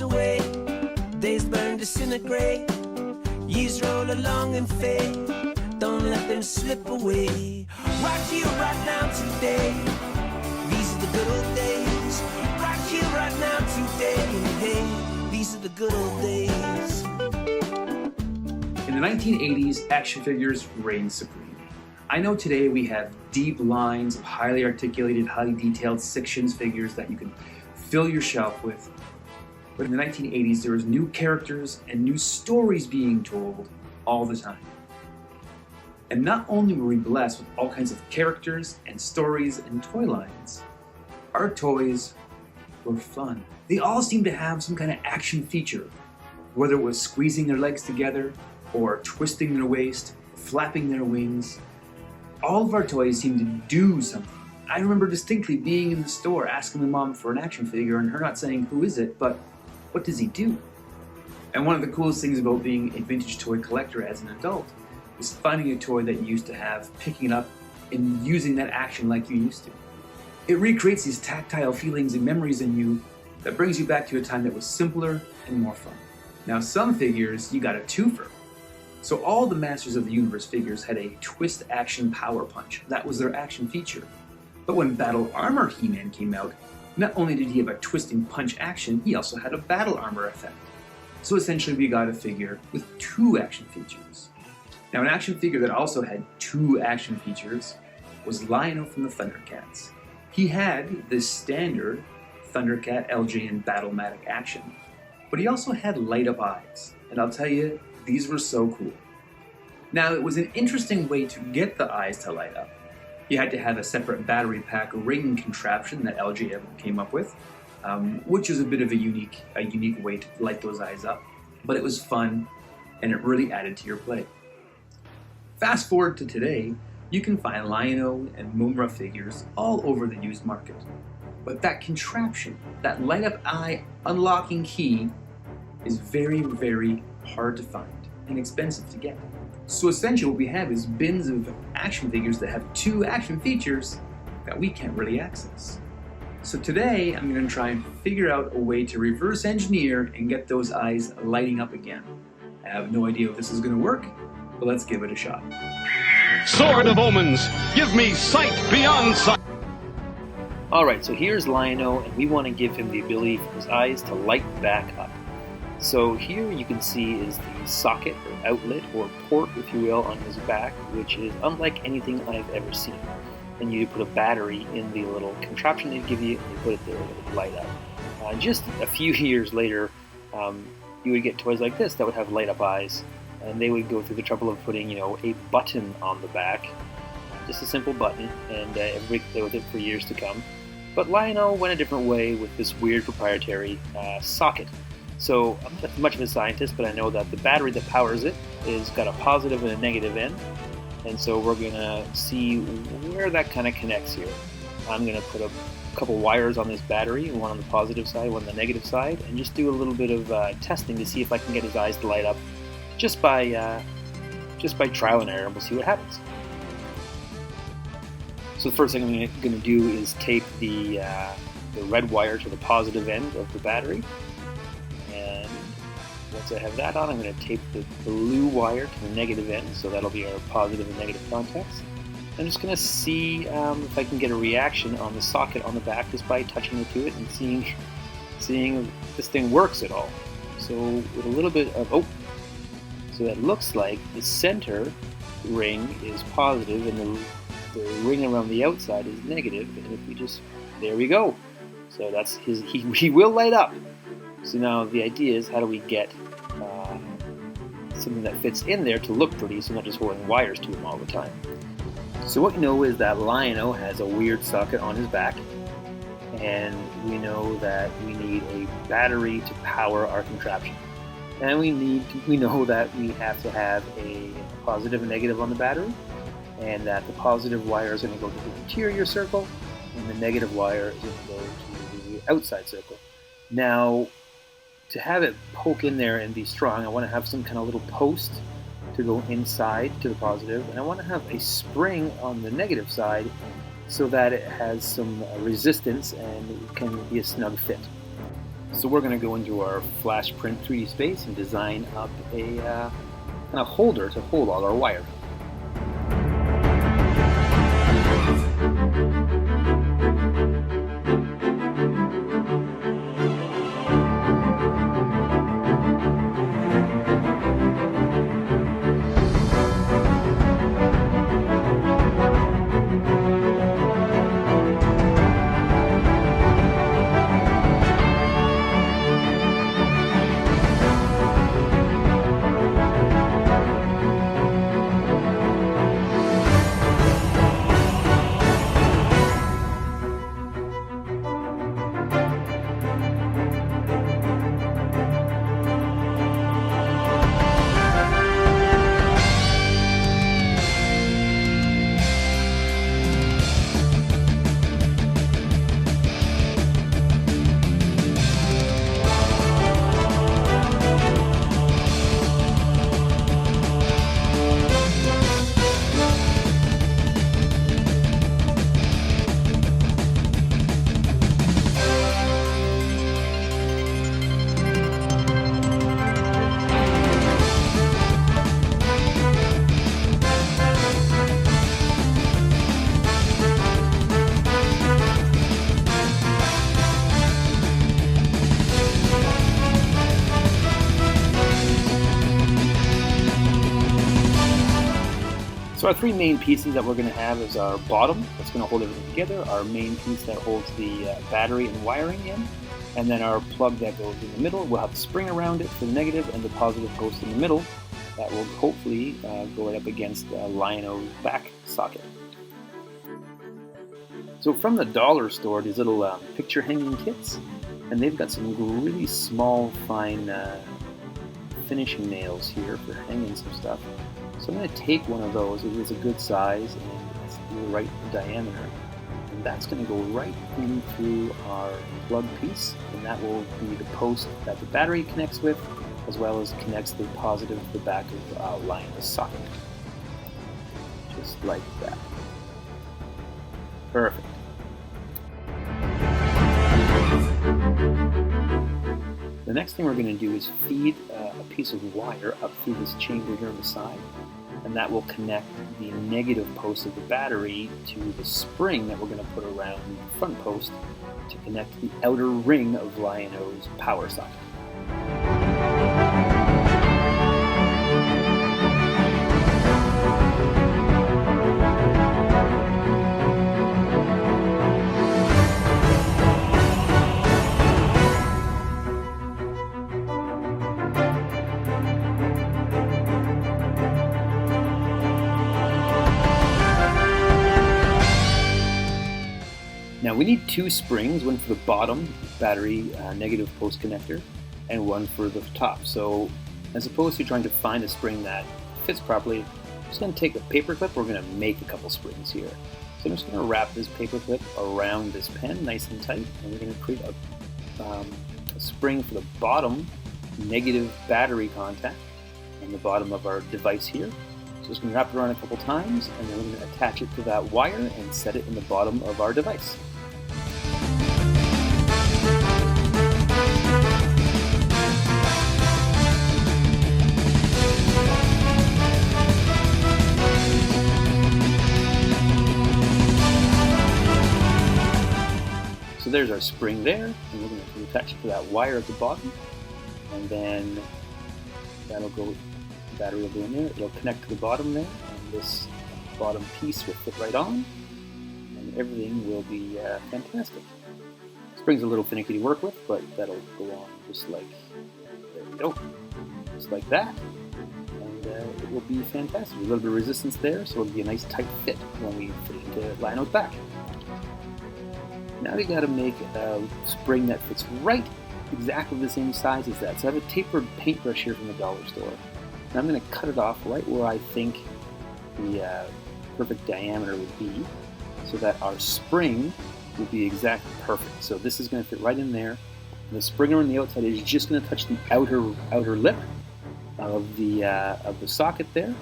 away, days burn, disintegrate, years roll along and fade. Don't let them slip away. Right here, right now, today. These are the good old days. Right here, right now, today. Hey, these are the good old days. In the 1980s, action figures reigned supreme. I know today we have deep lines of highly articulated, highly detailed sections figures that you can fill your shelf with. But in the 1980s, there was new characters and new stories being told all the time. And not only were we blessed with all kinds of characters and stories and toy lines, our toys were fun. They all seemed to have some kind of action feature, whether it was squeezing their legs together, or twisting their waist, flapping their wings. All of our toys seemed to do something. I remember distinctly being in the store asking my mom for an action figure and her not saying, "Who is it?" but "What does he do?" And one of the coolest things about being a vintage toy collector as an adult is finding a toy that you used to have, picking it up, and using that action like you used to. It recreates these tactile feelings and memories in you that brings you back to a time that was simpler and more fun. Now, some figures, you got a twofer. So all the Masters of the Universe figures had a twist action power punch. That was their action feature. But when Battle Armor He-Man came out, not only did he have a twisting punch action, he also had a battle armor effect. So essentially we got a figure with two action features. Now, an action figure that also had two action features was Lion-O from the Thundercats. He had this standard Thundercat LJN Battle-Matic action, but he also had light-up eyes, and I'll tell you, these were so cool. Now, it was an interesting way to get the eyes to light up. You had to have a separate battery pack ring contraption that LJN came up with, which was a bit of a unique way to light those eyes up, but it was fun, and it really added to your play. Fast forward to today, you can find Lion-O and Mumm-Ra figures all over the used market. But that contraption, that light-up eye unlocking key, is very, very hard to find and expensive to get. So essentially what we have is bins of action figures that have two action features that we can't really access. So today I'm going to try and figure out a way to reverse engineer and get those eyes lighting up again. I have no idea if this is going to work, but let's give it a shot. Sword of Omens, give me sight beyond sight. Alright, so here's Lion-O, and we want to give him the ability for his eyes to light back up. So here you can see is the socket or outlet or port, if you will, on his back, which is unlike anything I've ever seen. And you put a battery in the little contraption they give you, and you put it there and it would light up. Just a few years later, you would get toys like this that would have light-up eyes, and they would go through the trouble of putting, a button on the back, just a simple button, and everybody could play with it for years to come. But Lion-O went a different way with this weird proprietary socket. So I'm not much of a scientist, but I know that the battery that powers it is got a positive and a negative end, and so we're going to see where that kind of connects here. I'm going to put a couple wires on this battery, one on the positive side, one on the negative side, and just do a little bit of testing to see if I can get his eyes to light up just by trial and error, and we'll see what happens. So the first thing I'm going to do is tape the red wire to the positive end of the battery. And once I have that on, I'm going to tape the blue wire to the negative end, so that'll be our positive and negative contacts. I'm just going to see if I can get a reaction on the socket on the back just by touching it to it and seeing if this thing works at all. So with a little bit of, so that looks like the center ring is positive and the ring around the outside is negative, and if we just, there we go. So that's he will light up. So now the idea is, how do we get something that fits in there to look pretty, so not just holding wires to him all the time. So what we know is that Lion-O has a weird socket on his back, and we know that we need a battery to power our contraption. And we know that we have to have a positive and negative on the battery, and that the positive wire is going to go to the interior circle, and the negative wire is going to go to the outside circle. Now, to have it poke in there and be strong, I want to have some kind of little post to go inside to the positive, and I want to have a spring on the negative side so that it has some resistance and it can be a snug fit. So we're going to go into our flash print 3D space and design up a kind of holder to hold all our wire. So our three main pieces that we're going to have is our bottom, that's going to hold everything together, our main piece that holds the battery and wiring in, and then our plug that goes in the middle. We'll have a spring around it for the negative and the positive post in the middle that will hopefully go right up against Lion-O's back socket. So from the dollar store, these little picture hanging kits, and they've got some really small, fine finishing nails here for hanging some stuff. So I'm going to take one of those. It is a good size and it's the right diameter, and that's going to go right in through our plug piece, and that will be the post that the battery connects with, as well as connects the positive to the back of Lion-O's socket. Just like that. Perfect. The next thing we're going to do is feed a piece of wire up through this chamber here on the side, and that will connect the negative post of the battery to the spring that we're going to put around the front post to connect the outer ring of Lion-O's power socket. Now we need two springs, one for the bottom battery negative post connector and one for the top. So as opposed to trying to find a spring that fits properly, I'm just going to take a paper clip. We're going to make a couple springs here. So I'm just going to wrap this paper clip around this pen nice and tight, and we're going to create a spring for the bottom negative battery contact on the bottom of our device here. So just going to wrap it around a couple times, and then we're going to attach it to that wire and set it in the bottom of our device. So there's our spring there, and we're going to attach it to that wire at the bottom, and then that'll go, the battery will go in there, it'll connect to the bottom there, and this bottom piece will fit right on, and everything will be fantastic. Spring's a little finicky to work with, but that'll go on just like, there we go, just like that, and it will be fantastic. A little bit of resistance there, so it'll be a nice tight fit when we fit it into Lion-O's back. Now we got to make a spring that fits right exactly the same size as that. So I have a tapered paintbrush here from the dollar store. And I'm going to cut it off right where I think the perfect diameter would be, so that our spring will be exactly perfect. So this is going to fit right in there. And the spring on the outside is just going to touch the outer lip of the socket there.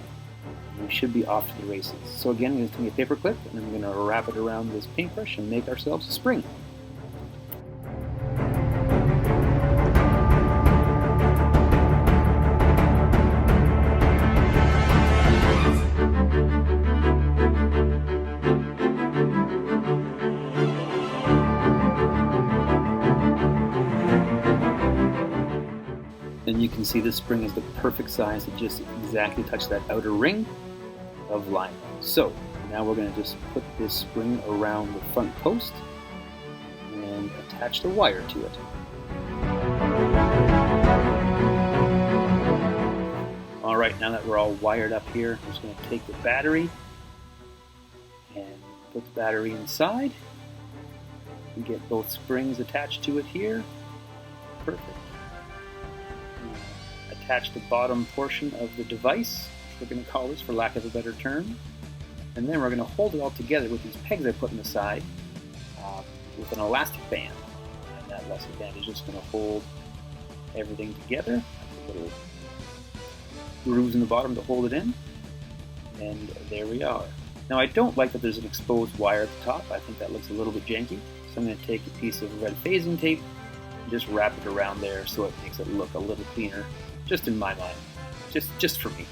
We should be off to the races. So again, I'm going to take a paper clip and I'm going to wrap it around this paintbrush and make ourselves a spring. And you can see this spring is the perfect size to just exactly touch that outer ring of Lionel. So now we're going to just put this spring around the front post and attach the wire to it. Alright, now that we're all wired up here, I'm just going to take the battery and put the battery inside. We get both springs attached to it here. Perfect. Attach the bottom portion of the device, we're going to call this for lack of a better term. And then we're going to hold it all together with these pegs I put in the side with an elastic band. And that elastic band is just going to hold everything together. Little grooves in the bottom to hold it in. And there we are. Now I don't like that there's an exposed wire at the top. I think that looks a little bit janky. So I'm going to take a piece of red phasing tape and just wrap it around there so it makes it look a little cleaner, just in my mind. Just for me.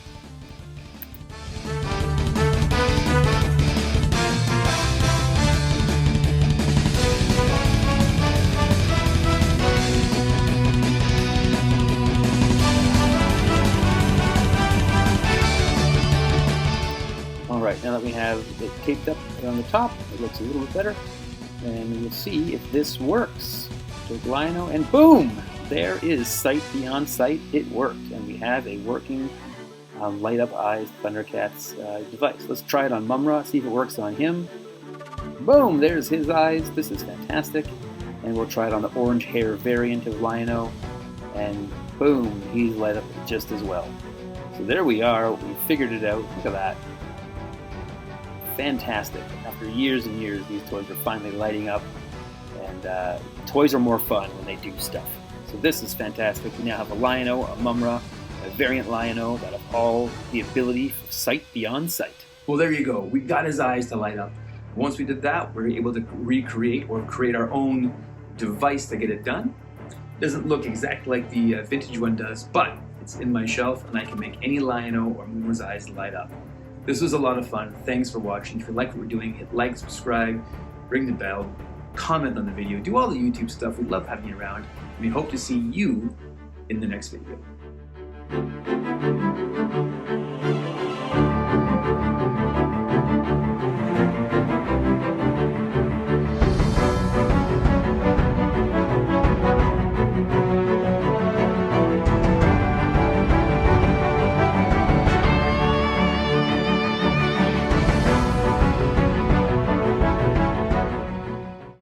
Alright, now that we have it taped up on the top, it looks a little bit better. And we'll see if this works. Take Lionel and boom! There is sight beyond sight. It worked. And we have a working light up eyes Thundercats device. Let's try it on Mumra, see if it works on him. Boom! There's his eyes. This is fantastic. And we'll try it on the orange hair variant of Lionel. And boom! He's light up just as well. So there we are. We figured it out. Look at that. Fantastic. After years and years, these toys are finally lighting up, and toys are more fun when they do stuff. So this is fantastic. We now have a Lionel, a Mumra, a variant Lionel that have all the ability for sight beyond sight. Well, there you go. We got his eyes to light up. Once we did that, we were able to recreate or create our own device to get it done. It doesn't look exactly like the vintage one does, but it's in my shelf, and I can make any Lionel or Mumra's eyes light up. This was a lot of fun. Thanks for watching. If you like what we're doing, hit like, subscribe, ring the bell, comment on the video, do all the YouTube stuff. We love having you around. We hope to see you in the next video.